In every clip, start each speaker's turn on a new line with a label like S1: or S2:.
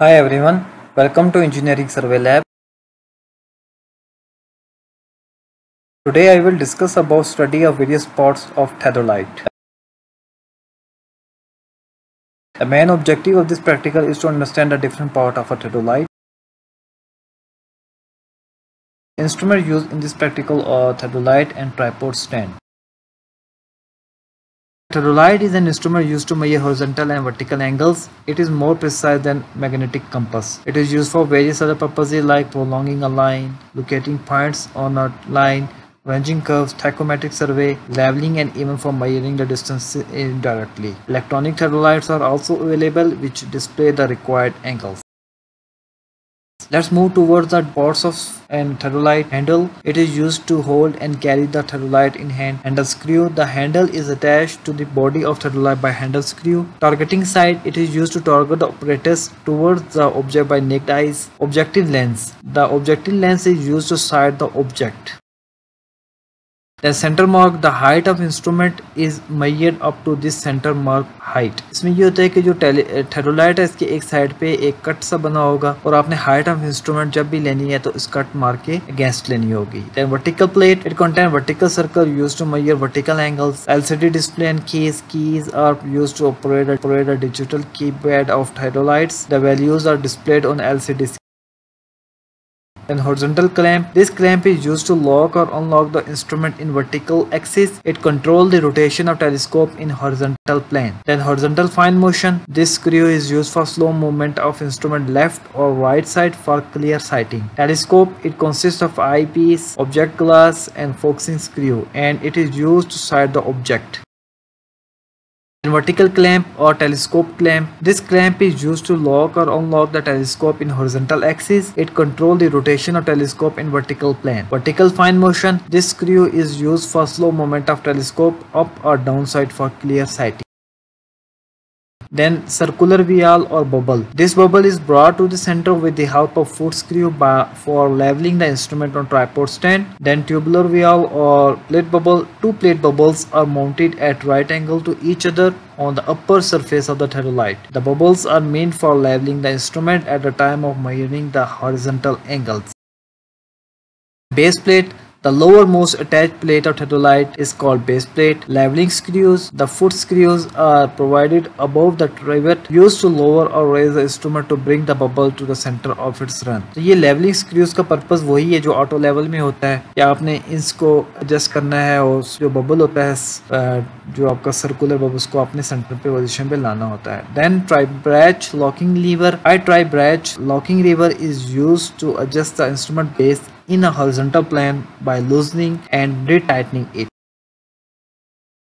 S1: Hi everyone, welcome to Engineering Survey Lab. Today I will discuss about study of various parts of theodolite. The main objective of this practical is to understand the different part of a theodolite. Instruments used in this practical are theodolite and tripod stand. Theodolite is an instrument used to measure horizontal and vertical angles. It is more precise than magnetic compass. It is used for various other purposes like prolonging a line, locating points on a line, ranging curves, tachymetric survey, leveling, and even for measuring the distance indirectly. Electronic theodolites are also available which display the required angles. Let's move towards the parts of an theodolite handle. It is used to hold and carry the theodolite in hand. Handle screw. The handle is attached to the body of theodolite by handle screw. Targeting side. It is used to target the apparatus towards the object by naked eyes. Objective lens. The objective lens is used to sight the object. The center mark, the height of instrument is measured up to this center mark height. इसमें ये होता है कि जो theodolite है इसके एक side पे एक कट सा बना होगा और आपने height of instrument जब भी लेनी है तो इस कट मार के against लेनी होगी. Then vertical plate, it contains vertical circle used to measure vertical angles. LCD display and keys. Keys are used to operate a digital keypad of theodolites. The values are displayed on LCD. Then horizontal clamp. This clamp is used to lock or unlock the instrument in vertical axis. It controls the rotation of telescope in horizontal plane. Then horizontal fine motion. This screw is used for slow movement of instrument left or right side for clear sighting. Telescope. It consists of eyepiece, object glass, and focusing screw, and it is used to sight the object. Vertical clamp or telescope clamp. This clamp is used to lock or unlock the telescope in horizontal axis. It controls the rotation of telescope in vertical plane. Vertical fine motion. This screw is used for slow movement of telescope up or down side for clear sighting. Then circular vial or bubble. This bubble is brought to the center with the help of foot screw for leveling the instrument on tripod stand. Then tubular vial or plate bubble. Two plate bubbles are mounted at right angle to each other on the upper surface of the theodolite. The bubbles are meant for leveling the instrument at the time of measuring the horizontal angles. Base plate. The lowermost attached plate of theodolite is called base plate. Leveling screws. The foot screws are provided above the trivet used to lower or raise the instrument to bring the bubble to the center of its run. तो ये leveling screws का purpose वही है जो auto level में होता है कि आपने इसको एडजस्ट करना है और जो बबल होता है जो आपका सर्कुलर बबल उसको अपने सेंटर पे पोजीशन पे लाना होता है. Then tri-brach locking lever. A tri-brach locking lever is used to adjust the instrument base in a horizontal plane by loosening and retightening it.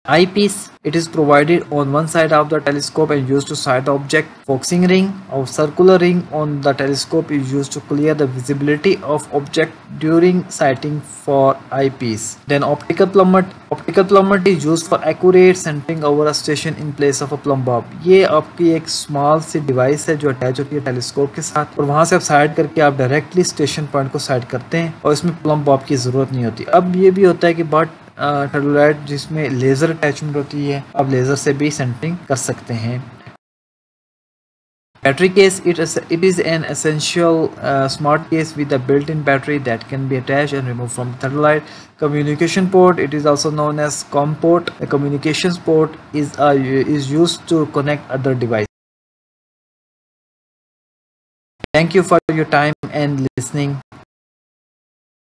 S1: Eyepiece. It is provided on one side of the telescope and used to sight the object. Focusing ring or circular ring on the telescope is used to clear the visibility of object during sighting for eyepiece. Then optical plummet. Optical plummet is used for accurate centering over a station in place of a plumb bob. ये आपकी एक small C device है जो attach होती है telescope के साथ और वहां से आप साइड करके आप डायरेक्टली स्टेशन पॉइंट को साइड करते हैं और इसमें प्लम्ब बॉब की जरूरत नहीं होती. अब ये भी होता है कि बट theodolite जिसमें लेजर अटैचमेंट होती है आप लेजर से भी सेंटरिंग कर सकते हैं. Battery case. It is an essential smart case with a built-in battery that can be attached and removed from the theodolite. Communication port. It is also known as COM port. The communications port is used to connect other devices. Thank you for your time and listening.